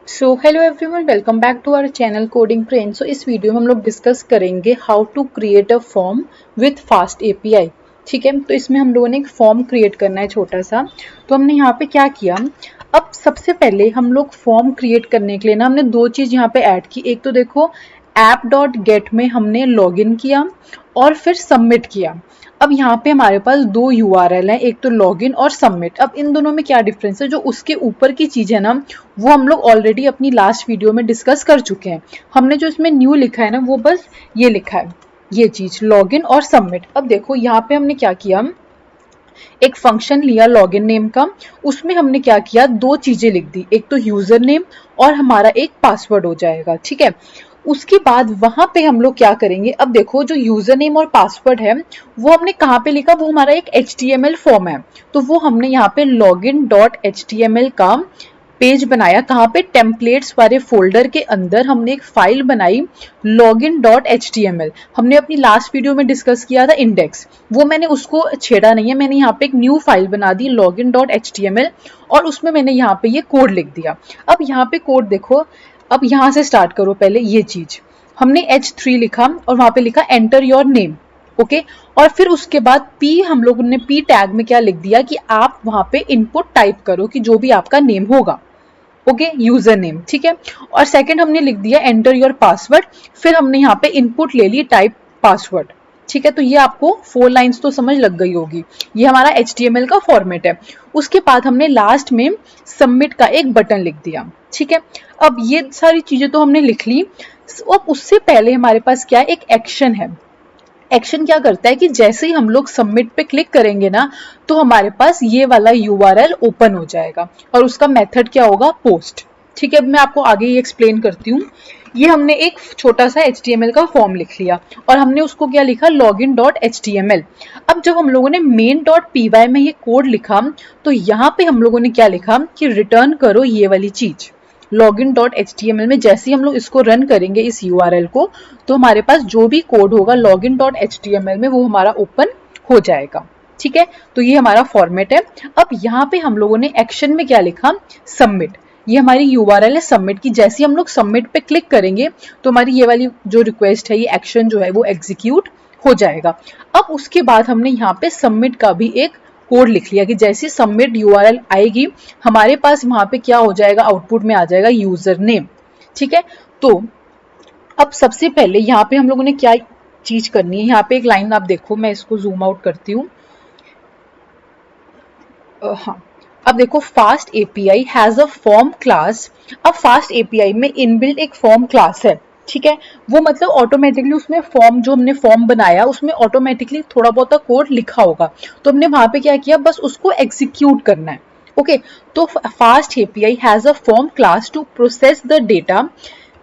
So hello everyone, welcome back to our channel coding friends. So इस video में हम लोग डिस्कस करेंगे how to create a form with FastAPI. ठीक है, तो इसमें हम लोगों ने एक फॉर्म क्रिएट करना है छोटा सा। तो हमने यहाँ पे क्या किया, अब सबसे पहले हम लोग फॉर्म क्रिएट करने के लिए ना हमने दो चीज यहाँ पे ऐड की। एक तो देखो, ऐप डॉट गेट में हमने लॉगिन किया और फिर सबमिट किया। अब यहाँ पे हमारे पास दो यूआरएल है, एक तो लॉगिन और सबमिट। अब इन दोनों में क्या डिफरेंस है, जो उसके ऊपर की चीज है ना वो हम लोग ऑलरेडी अपनी लास्ट वीडियो में डिस्कस कर चुके हैं। हमने जो इसमें न्यू लिखा है ना वो बस ये लिखा है, ये चीज लॉगिन और सबमिट। अब देखो यहाँ पे हमने क्या किया, एक फंक्शन लिया लॉगिन नेम का, उसमें हमने क्या किया, दो चीजें लिख दी, एक तो यूजर नेम और हमारा एक पासवर्ड हो जाएगा। ठीक है, उसके बाद वहां पे हम लोग क्या करेंगे, अब देखो जो यूजर नेम और पासवर्ड है वो हमने कहाँ पे लिखा, वो हमारा एक HTML फॉर्म है। तो वो हमने यहाँ पे लॉगिन डॉट HTML का पेज बनाया। कहाँ पे, टेम्पलेट्स वाले फोल्डर के अंदर हमने एक फाइल बनाई लॉगिन डॉट HTML। हमने अपनी लास्ट वीडियो में डिस्कस किया था इंडेक्स, वो मैंने उसको छेड़ा नहीं है, मैंने यहाँ पे एक न्यू फाइल बना दी लॉगिन डॉट HTML और उसमें मैंने यहाँ पे ये कोड लिख दिया। अब यहाँ पे कोड देखो, अब यहाँ से स्टार्ट करो। पहले ये चीज हमने H3 लिखा और वहां पे लिखा एंटर योर नेम। ओके, और फिर उसके बाद पी, हम लोगों ने पी टैग में क्या लिख दिया कि आप वहां पे इनपुट टाइप करो कि जो भी आपका नेम होगा। Okay, user name. ठीक है, और सेकंड हमने लिख दिया एंटर योर पासवर्ड। फिर हमने यहाँ पे इनपुट ले ली टाइप पासवर्ड। ठीक है, तो ये आपको 4 लाइंस तो समझ लग गई होगी, ये हमारा HTML का फॉर्मेट है। उसके बाद हमने लास्ट में सबमिट का एक बटन लिख दिया। ठीक है, अब ये सारी चीजें तो हमने लिख ली। अब उससे पहले हमारे पास क्या है, एक एक्शन है। एक्शन क्या करता है कि जैसे ही हम लोग सबमिट पे क्लिक करेंगे ना तो हमारे पास ये वाला यूआरएल ओपन हो जाएगा और उसका मेथड क्या होगा, पोस्ट। ठीक है, अब मैं आपको आगे ये एक्सप्लेन करती हूँ। ये हमने एक छोटा सा HTML का फॉर्म लिख लिया और हमने उसको क्या लिखा, लॉगिन डॉट HTML। अब जब हम लोगों ने मेन डॉट py में ये कोड लिखा तो यहाँ पे हम लोगों ने क्या लिखा कि रिटर्न करो ये वाली चीज लॉगिन डॉट HTML में। जैसे ही हम लोग इसको रन करेंगे इस यूआरएल को तो हमारे पास जो भी कोड होगा लॉगिन डॉट HTML में वो हमारा ओपन हो जाएगा। ठीक है, तो ये हमारा फॉर्मेट है। अब यहाँ पे हम लोगों ने एक्शन में क्या लिखा, सबमिट। ये हमारी यूआरएल है सबमिट की। जैसे ही हम लोग सबमिट पे क्लिक करेंगे तो हमारी ये वाली जो रिक्वेस्ट है, ये एक्शन जो है वो एग्जीक्यूट हो जाएगा। अब उसके बाद हमने यहाँ पे सबमिट का भी एक कोड लिख लिया कि जैसे सबमिट यूआरएल आएगी हमारे पास वहां पे क्या हो जाएगा, आउटपुट में आ जाएगा यूजर नेम। ठीक है, तो अब सबसे पहले यहाँ पे हम लोगों ने क्या चीज करनी है, यहाँ पे एक लाइन आप देखो, मैं इसको जूम आउट करती हूँ। हाँ, अब देखो, fast API has a form class. अब फास्ट एपीआई में इनबिल्ट एक फॉर्म क्लास है। ठीक है, वो मतलब ऑटोमेटिकली उसमें फॉर्म, जो हमने फॉर्म बनाया उसमें ऑटोमेटिकली थोड़ा बहुत कोड लिखा होगा, तो हमने वहां पे क्या किया, बस उसको एग्जीक्यूट करना है। ओके, तो fast API has a form class to process the data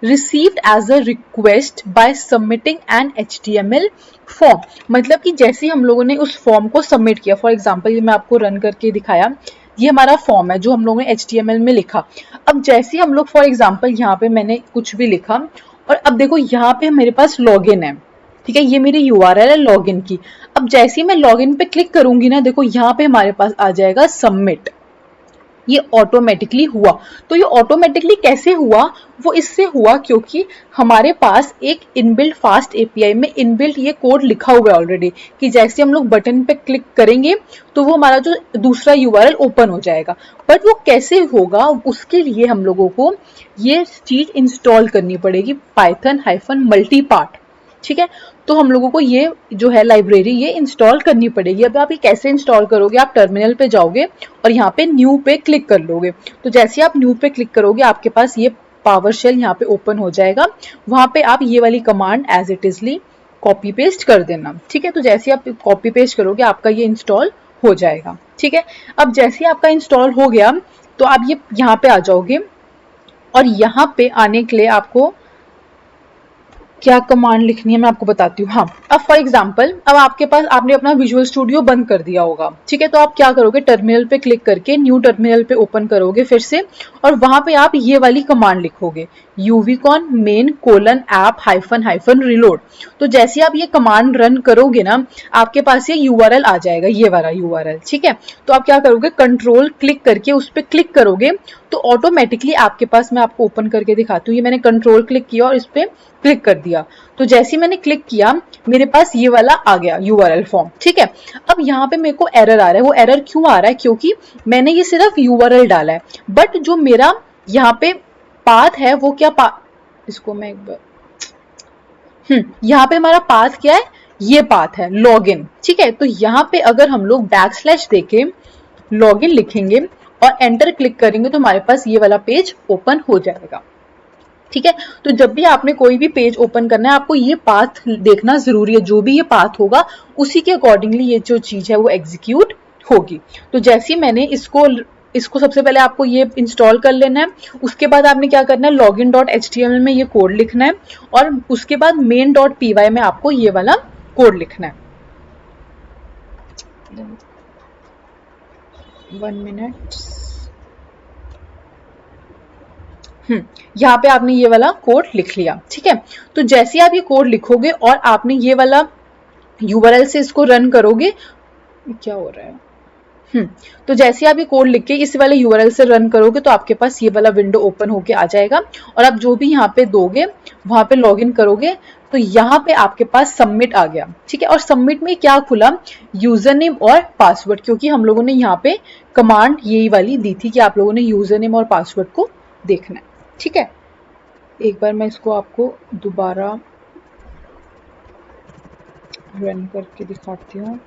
received as a request by submitting an HTML form. मतलब कि जैसे हम लोगों ने उस फॉर्म को सबमिट किया, फॉर एग्जाम्पल ये मैं आपको रन करके दिखाया, ये हमारा फॉर्म है जो हम लोगों ने HTML में लिखा। अब जैसे हम लोग, फॉर एग्जाम्पल यहाँ पे मैंने कुछ भी लिखा और अब देखो यहाँ पे मेरे पास लॉगिन है। ठीक है, ये मेरी यूआरएल है लॉगिन की। अब जैसे ही मैं लॉगिन पे क्लिक करूंगी ना, देखो यहाँ पे हमारे पास आ जाएगा सबमिट। ये ऑटोमेटिकली हुआ। तो ये ऑटोमेटिकली कैसे हुआ, वो इससे हुआ क्योंकि हमारे पास एक इनबिल्ट फास्ट एपीआई में इनबिल्ट ये कोड लिखा हुआ है ऑलरेडी कि जैसे हम लोग बटन पे क्लिक करेंगे तो वो हमारा जो दूसरा यूआरएल ओपन हो जाएगा। बट वो कैसे होगा, उसके लिए हम लोगों को ये चीज इंस्टॉल करनी पड़ेगी, पाइथन हाइफन मल्टीपार्ट। ठीक है, तो हम लोगों को ये जो है लाइब्रेरी ये इंस्टॉल करनी पड़ेगी। अब आप ये कैसे इंस्टॉल करोगे, आप टर्मिनल पे जाओगे और यहाँ पे न्यू पे क्लिक कर लोगे। तो जैसे आप न्यू पे क्लिक करोगे आपके पास ये पावर शेल यहाँ पे ओपन हो जाएगा। वहां पे आप ये वाली command as it easily copy paste कर देना। ठीक है, तो जैसे आप कॉपी पेस्ट करोगे आपका ये इंस्टॉल हो जाएगा। ठीक है, अब जैसे आपका इंस्टॉल हो गया तो आप ये यहाँ पे आ जाओगे और यहाँ पे आने के लिए आपको क्या कमांड लिखनी है मैं आपको बताती हूँ। हाँ, अब फॉर एग्जांपल अब आपके पास आपने अपना विजुअल स्टूडियो बंद कर दिया होगा, ठीक है। तो आप क्या करोगे, टर्मिनल पे क्लिक करके न्यू टर्मिनल पे ओपन करोगे फिर से, और वहां पे आप ये वाली कमांड लिखोगे, uvcon main :app reload। तो जैसे आप ये कमांड रन करोगे ना, आपके पास ये यूआरएल आ जाएगा, ये वाला यूआरएल, ठीक है। तो आप क्या करोगे, कंट्रोल क्लिक करके उस पर क्लिक करोगे तो ऑटोमेटिकली आपके पास, मैं आपको ओपन करके दिखाती हूँ, ये मैंने कंट्रोल क्लिक किया और इस पे क्लिक कर दिया। तो जैसे ही मैंने क्लिक किया मेरे पास ये वाला आ गया यूआरएल फॉर्म, ठीक है। अब यहाँ पे मेरे को एरर आ रहा है, वो एरर क्यों आ रहा है, क्योंकि मैंने ये सिर्फ यूआरएल डाला है, बट जो मेरा यहाँ पे पाथ है वो क्या इसको मैं एक बार यहाँ पे हमारा पाथ क्या है, ये पाथ है लॉगिन, ठीक है। तो यहाँ पे अगर हम लोग बैकस्लैश देके लॉगिन लिखेंगे और एंटर क्लिक करेंगे तो हमारे पास ये वाला पेज ओपन हो जाएगा, ठीक है। तो जब भी आपने कोई भी पेज ओपन करना है आपको ये पाथ देखना जरूरी है, जो भी ये पाथ होगा उसी के अकॉर्डिंगली ये जो चीज है वो एग्जीक्यूट होगी। तो जैसे ही मैंने इसको सबसे पहले आपको ये इंस्टॉल कर लेना है, उसके बाद आपने क्या करना है, login.html में ये कोड लिखना है और उसके बाद main.py में आपको ये वाला कोड लिखना है। 1 मिनट। यहाँ पे आपने ये वाला कोड लिख लिया, ठीक है। तो जैसे आप ये कोड लिखोगे और आपने ये वाला यूआरएल से इसको रन करोगे, क्या हो रहा है, तो जैसे आप ये कोड लिख के इस वाले यूआरएल से रन करोगे तो आपके पास ये वाला विंडो ओपन होके आ जाएगा और आप जो भी यहाँ पे दोगे वहां पे लॉगिन करोगे तो यहाँ पे आपके पास सबमिट आ गया, ठीक है। और सबमिट में क्या खुला, यूजर नेम और पासवर्ड, क्योंकि हम लोगों ने यहाँ पे कमांड यही वाली दी थी कि आप लोगों ने यूजर नेम और पासवर्ड को देखना है, ठीक है। एक बार मैं इसको आपको दोबारा रन करके दिखाती हूँ,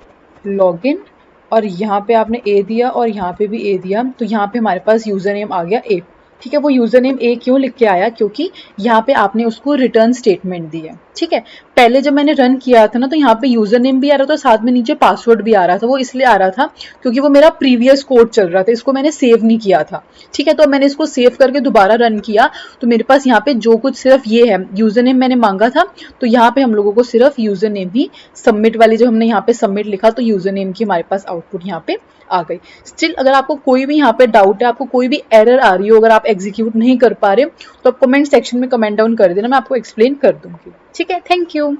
लॉगिन, और यहाँ पे आपने ए दिया और यहाँ पे भी ए दिया, तो यहाँ पे हमारे पास यूजर नेम आ गया ए, ठीक है। वो यूजर नेम ए क्यों लिख के आया, क्योंकि यहाँ पे आपने उसको रिटर्न स्टेटमेंट दी है, ठीक है। पहले जब मैंने रन किया था ना तो यहाँ पे यूजर नेम भी आ रहा था, साथ में नीचे पासवर्ड भी आ रहा था। वो इसलिए आ रहा था क्योंकि वो मेरा प्रीवियस कोड चल रहा था, इसको मैंने सेव नहीं किया था, ठीक है। तो मैंने इसको सेव करके दोबारा रन किया तो मेरे पास यहाँ पे जो कुछ सिर्फ ये है, यूजर नेम मैंने मांगा था तो यहाँ पे हम लोगों को सिर्फ यूजर नेम ही, सबमिट वाली जो हमने यहाँ पे सबमिट लिखा तो यूजर नेम की हमारे पास आउटपुट यहाँ पे आ गई। स्टिल अगर आपको कोई भी यहाँ पे डाउट है, आपको कोई भी एरर आ रही हो, अगर आप एग्जीक्यूट नहीं कर पा रहे तो आप कमेंट सेक्शन में कमेंट डाउन कर देना, मैं आपको एक्सप्लेन कर दूंगी, ठीक है। Thank you.